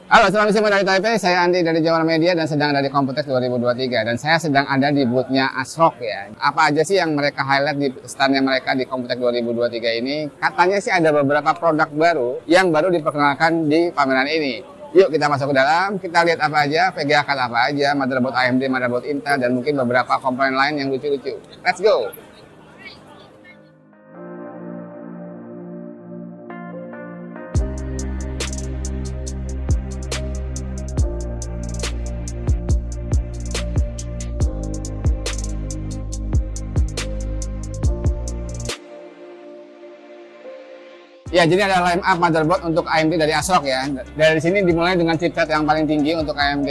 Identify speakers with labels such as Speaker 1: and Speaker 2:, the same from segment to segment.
Speaker 1: Halo, selamat siang dari Taipei. Saya Andi dari Jawa Media dan sedang ada di Computex 2023 dan saya sedang ada di booth-nya ASRock ya. Apa aja sih yang mereka highlight di stand-nya mereka di Computex 2023 ini? Katanya sih ada beberapa produk baru yang baru diperkenalkan di pameran ini. Yuk kita masuk ke dalam, kita lihat apa aja, VGA card apa aja, motherboard AMD, motherboard Intel, dan mungkin beberapa komponen lain yang lucu-lucu. Let's go! Ya, jadi ada line up motherboard untuk AMD dari ASRock ya. Dari sini dimulai dengan chipset yang paling tinggi untuk AMD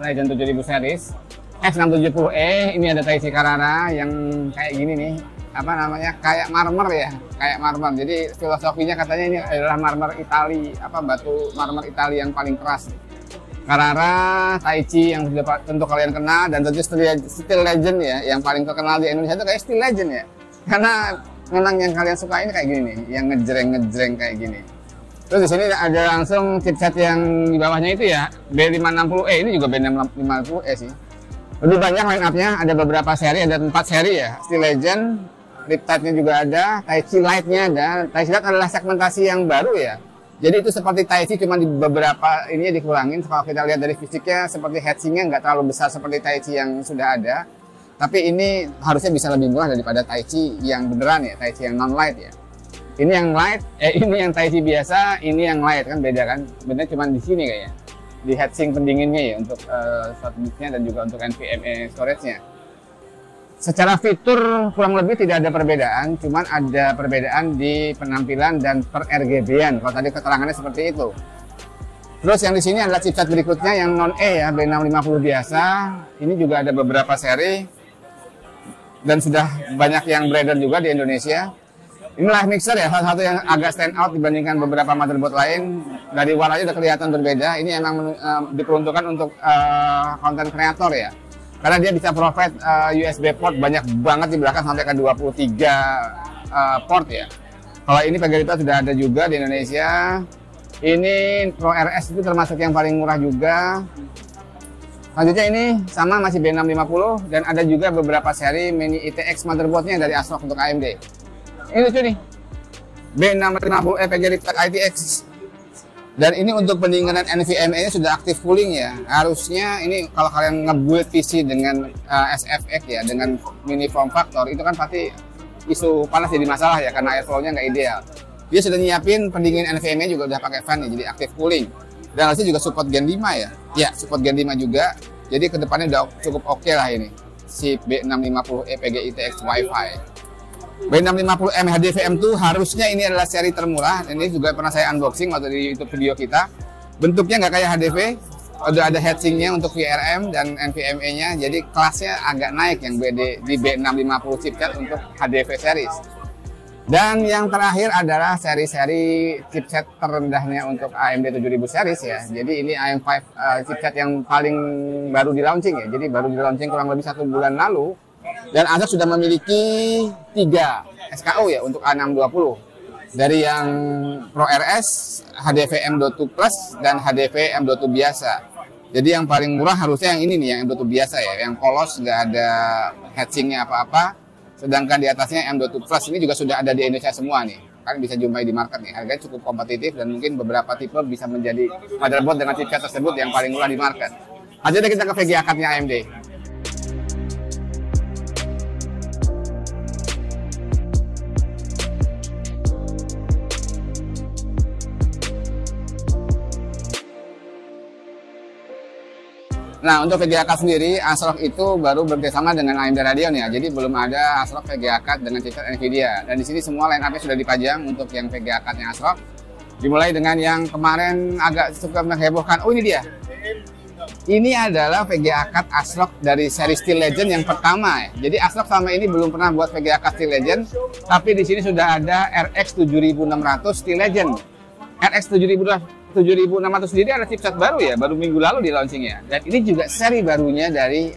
Speaker 1: Ryzen 7000 series X670E. Ini ada Taichi Carrara yang kayak gini nih, apa namanya, kayak marmer ya, kayak marmer. Jadi filosofinya katanya ini adalah marmer Itali, batu marmer Itali yang paling keras. Carrara, Taichi yang tentu kalian kenal, dan tentu Steel Legend ya, yang paling terkenal di Indonesia itu kayak Steel Legend ya, karena memang yang kalian suka ini kayak gini nih, yang ngejreng kayak gini. Terus di sini ada langsung chipset yang di bawahnya itu ya, B560E. Ini juga B560E sih. Lebih banyak line up-nya, ada beberapa seri, ada 4 seri ya. Steel Legend, Riptide-nya juga ada, Taichi Lite-nya ada. Taichi Lite adalah segmentasi yang baru ya. Jadi itu seperti Taichi, cuma di beberapa ininya dikurangin. Kalau kita lihat dari fisiknya, seperti heatsink-nya nggak terlalu besar seperti Taichi yang sudah ada. Tapi ini harusnya bisa lebih murah daripada Taichi yang beneran ya, Taichi yang non-light ya. Ini yang light, ini yang Taichi biasa, ini yang light, kan beda kan? Bedanya cuma di sini kayaknya, di heatsink pendinginnya ya, untuk slot disknya dan juga untuk NVMe storage-nya. Secara fitur kurang lebih tidak ada perbedaan, cuman ada perbedaan di penampilan dan per RGB-an. Kalau tadi keterangannya seperti itu. Terus yang di sini adalah chipset berikutnya yang non-E ya, B650 biasa. Ini juga ada beberapa seri dan sudah banyak yang beredar juga di Indonesia. Ini live mixer ya, salah satu yang agak stand out dibandingkan beberapa motherboard lain. Dari warnanya udah kelihatan berbeda. Ini emang diperuntukkan untuk konten kreator ya, karena dia bisa provide USB port banyak banget di belakang, sampai ke 23 port ya. Kalau ini Pegalita sudah ada juga di Indonesia. Ini Pro RS itu termasuk yang paling murah juga. Selanjutnya ini sama, masih B650, dan ada juga beberapa seri mini ITX motherboardnya dari ASRock untuk AMD. Ini lucu nih, B650E Pegalita ITX. Dan ini untuk pendinginan NVMe-nya sudah aktif cooling ya. Harusnya ini kalau kalian nge-build PC dengan SFX ya, dengan mini form factor, itu kan pasti isu panas jadi masalah ya, karena airflow-nya nggak ideal. Dia sudah nyiapin pendingin NVMe juga udah pakai fan ya, jadi aktif cooling. Dan harusnya juga support Gen 5 ya. Ya, support Gen 5 juga. Jadi kedepannya udah cukup oke lah ini, si B650E PGI ITX Wi-Fi. B650M HDVM2 harusnya ini adalah seri termurah. Ini juga pernah saya unboxing waktu di YouTube video kita. Bentuknya nggak kayak HDV, udah ada heatsinknya untuk VRM dan NVMe-nya. Jadi kelasnya agak naik yang di B650 chipset untuk HDV series. Dan yang terakhir adalah seri-seri chipset terendahnya untuk AMD 7000 series ya. Jadi ini AM5 chipset yang paling baru di launching ya. Jadi baru di launching kurang lebih 1 bulan lalu. Dan ASRock sudah memiliki 3 SKU ya untuk A620. Dari yang Pro RS, HDV M.2 Plus, dan HDV M.2 biasa. Jadi yang paling murah harusnya yang ini nih, yang M.2 biasa ya. Yang polos, nggak ada heatsinknya apa-apa. Sedangkan di atasnya M.2 Plus ini juga sudah ada di Indonesia semua nih. Kan bisa jumpai di market nih. Harganya cukup kompetitif dan mungkin beberapa tipe bisa menjadi motherboard dengan chipset tersebut yang paling murah di market. Aja deh kita ke VGA card-nya AMD. Nah, untuk VGA card sendiri, ASRock itu baru bekerjasama dengan AMD Radeon ya. Jadi belum ada ASRock VGA card dengan chipset Nvidia. Dan di sini semua line up-nya sudah dipajang untuk yang VGA card-nya ASRock. Dimulai dengan yang kemarin agak suka menghebohkan. Oh, ini dia. Ini adalah VGA card ASRock dari seri Steel Legend yang pertama ya. Jadi ASRock selama ini belum pernah buat VGA card Steel Legend, tapi di sini sudah ada RX 7600 Steel Legend. RX 7600 sendiri ada chipset baru ya, baru minggu lalu di launchingnya. Dan ini juga seri barunya dari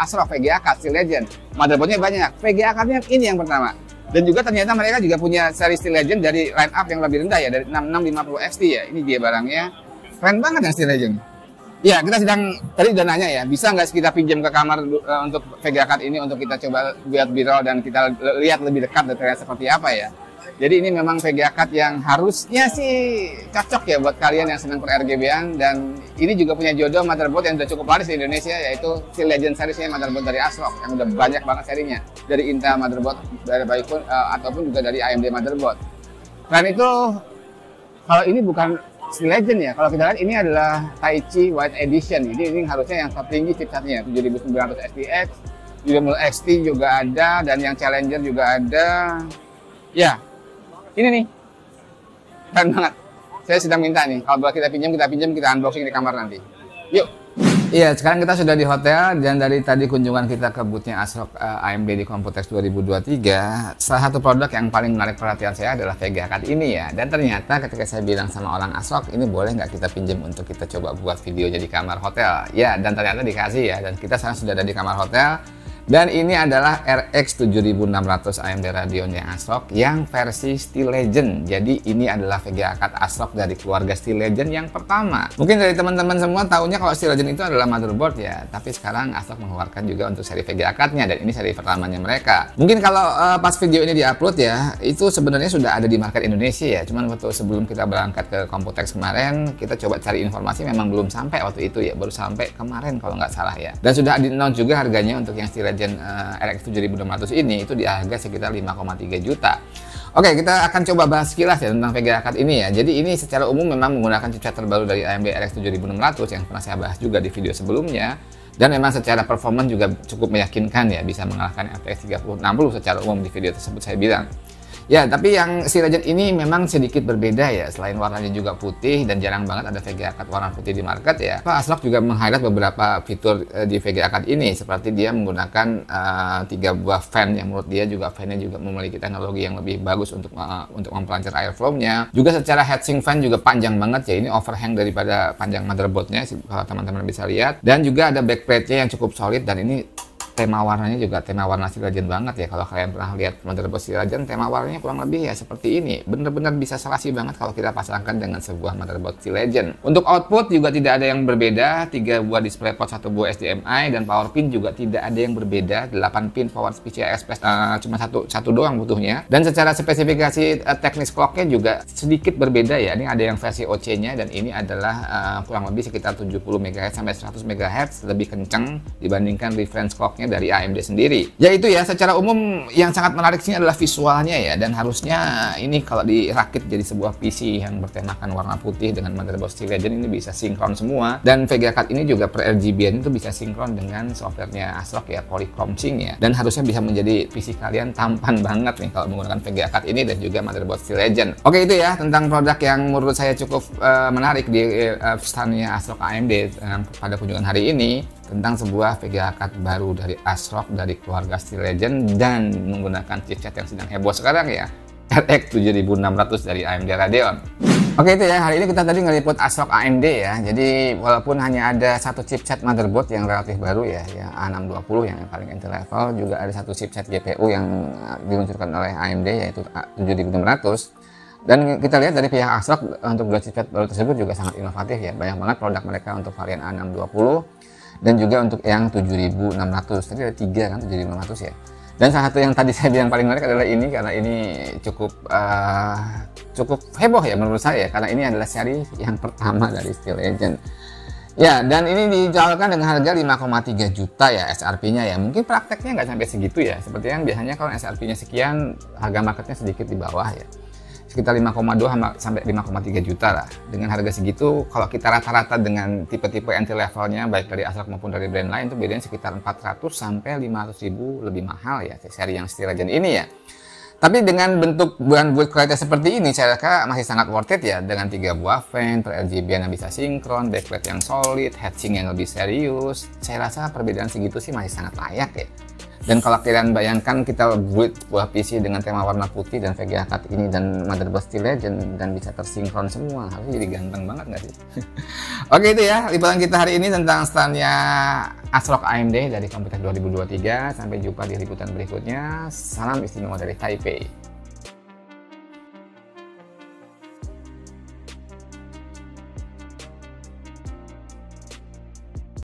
Speaker 1: ASRock VGA card Steel Legend. Motherboardnya banyak, VGA cardnya ini yang pertama. Dan juga ternyata mereka juga punya seri Steel Legend dari line up yang lebih rendah ya, dari 6650 XT ya. Ini dia barangnya. Keren banget yang Steel Legend. Ya, kita tadi udah nanya ya, bisa nggak kita pinjam ke kamar untuk VGA card ini untuk kita coba buat B-roll dan kita lihat lebih dekat detailnya seperti apa ya. Jadi ini memang VGA card yang harusnya sih cocok ya buat kalian yang senang per RGB-an, dan ini juga punya jodoh motherboard yang udah cukup laris di Indonesia, yaitu Steel Legend seriesnya motherboard dari ASRock yang udah banyak banget serinya, dari Intel motherboard, dari Baikun ataupun juga dari AMD motherboard. Selain itu, kalau ini bukan Steel Legend ya, kalau kita lihat ini adalah Taichi White Edition. Jadi ini harusnya yang tertinggi chipsetnya 7900 SPX, juga XT juga ada, dan yang Challenger juga ada. Ya, ini nih, keren banget. Saya sedang minta nih, kalau boleh kita pinjam, kita unboxing di kamar nanti. Yuk. Iya, sekarang kita sudah di hotel, dan dari tadi kunjungan kita ke boothnya ASRock AMD di Computex 2023, salah satu produk yang paling menarik perhatian saya adalah VGA card ini ya. Dan ternyata ketika saya bilang sama orang ASRock, ini boleh nggak kita pinjam untuk kita coba buat videonya di kamar hotel? Ya, dan ternyata dikasih ya, dan kita sekarang sudah ada di kamar hotel. Dan ini adalah RX 7600 AMD Radeon yang ASRock yang versi Steel Legend. Jadi ini adalah VGA card ASRock dari keluarga Steel Legend yang pertama. Mungkin dari teman-teman semua tahunya kalau Steel Legend itu adalah motherboard ya. Tapi sekarang ASRock mengeluarkan juga untuk seri VGA card-nya, dan ini seri pertamanya mereka. Mungkin kalau pas video ini diupload ya, itu sebenarnya sudah ada di market Indonesia ya. Cuman waktu sebelum kita berangkat ke Computex kemarin, kita coba cari informasi, memang belum sampai waktu itu ya. Baru sampai kemarin kalau nggak salah ya. Dan sudah di-announce juga harganya untuk yang Steel Legend RX 7600 ini itu di harga sekitar 5,3 juta. Oke, kita akan coba bahas sekilas ya tentang VGA card ini ya. Jadi ini secara umum memang menggunakan chipset terbaru dari AMD RX 7600 yang pernah saya bahas juga di video sebelumnya. Dan memang secara performance juga cukup meyakinkan ya, bisa mengalahkan RTX 3060 secara umum di video tersebut saya bilang. Ya, tapi yang Steel Legend ini memang sedikit berbeda ya. Selain warnanya juga putih dan jarang banget ada VGA card warna putih di market ya. ASRock juga meng-highlight beberapa fitur di VGA card ini, seperti dia menggunakan 3 buah fan yang menurut dia juga fan-nya juga memiliki teknologi yang lebih bagus untuk memperlancar airflow-nya. Juga secara heatsink fan juga panjang banget ya. Ini overhang daripada panjang motherboard-nya kalau teman-teman bisa lihat. Dan juga ada backplate-nya yang cukup solid, dan ini tema warnanya juga tema warna Steel Legend banget ya. Kalau kalian pernah lihat motherboard Steel Legend, tema warnanya kurang lebih ya seperti ini. Bener-bener bisa serasi banget kalau kita pasangkan dengan sebuah motherboard Steel Legend. Untuk output juga tidak ada yang berbeda, 3 buah DisplayPort, 1 buah HDMI, dan power pin juga tidak ada yang berbeda, 8 pin power PCI Express, cuma satu doang butuhnya. Dan secara spesifikasi teknis clocknya juga sedikit berbeda ya. Ini ada yang versi OC-nya, dan ini adalah kurang lebih sekitar 70 MHz sampai 100 MHz lebih kencang dibandingkan reference clocknya dari AMD sendiri. Ya itu ya, secara umum yang sangat menarik sini adalah visualnya ya, dan harusnya ini kalau dirakit jadi sebuah PC yang bertemakan warna putih dengan motherboard Steel Legend ini bisa sinkron semua. Dan VGA card ini juga per RGB itu bisa sinkron dengan softwarenya ASRock ya, Polychrome Sync ya, dan harusnya bisa menjadi PC kalian tampan banget nih kalau menggunakan VGA card ini dan juga motherboard Steel Legend. Oke, itu ya tentang produk yang menurut saya cukup menarik di stand-nya ASRock AMD pada kunjungan hari ini, tentang sebuah VGA card baru dari ASRock dari keluarga Steel Legend dan menggunakan chipset yang sedang heboh sekarang ya, RX 7600 dari AMD Radeon. Oke, itu ya, hari ini kita tadi ngeliput ASRock AMD ya. Jadi walaupun hanya ada satu chipset motherboard yang relatif baru ya, yang A620 yang paling entry level, juga ada satu chipset GPU yang diluncurkan oleh AMD yaitu 7600. Dan kita lihat dari pihak ASRock untuk dua chipset baru tersebut juga sangat inovatif ya. Banyak banget produk mereka untuk varian A620 dan juga untuk yang 7600. Tadi ada 3 kan 7600 ya. Dan salah satu yang tadi saya bilang paling menarik adalah ini, karena ini cukup heboh ya menurut saya, karena ini adalah seri yang pertama dari Steel Legend. Ya, dan ini dijualkan dengan harga 5,3 juta ya SRP-nya ya. Mungkin prakteknya nggak sampai segitu ya. Seperti yang biasanya kalau SRP-nya sekian, harga marketnya sedikit di bawah ya. Sekitar 5,2 sampai 5,3 juta lah. Dengan harga segitu, kalau kita rata-rata dengan tipe-tipe entry levelnya, baik dari ASRock maupun dari brand lain, itu bedanya sekitar 400 sampai 500 ribu lebih mahal ya, seri yang Steel Legend ini ya. Tapi dengan bentuk build quality seperti ini, saya rasa masih sangat worth it ya, dengan 3 buah fan, per RGB yang bisa sinkron, backplate yang solid, heatsink yang lebih serius. Saya rasa perbedaan segitu sih masih sangat layak ya. Dan kalau kalian bayangkan kita build sebuah PC dengan tema warna putih dan VGA card ini dan motherboard Steel Legend dan bisa tersinkron semua, harusnya jadi ganteng banget nggak sih? Oke, itu ya liputan kita hari ini tentang stand-nya ASRock AMD dari Computex 2023. Sampai jumpa di liputan berikutnya. Salam istimewa dari Taipei.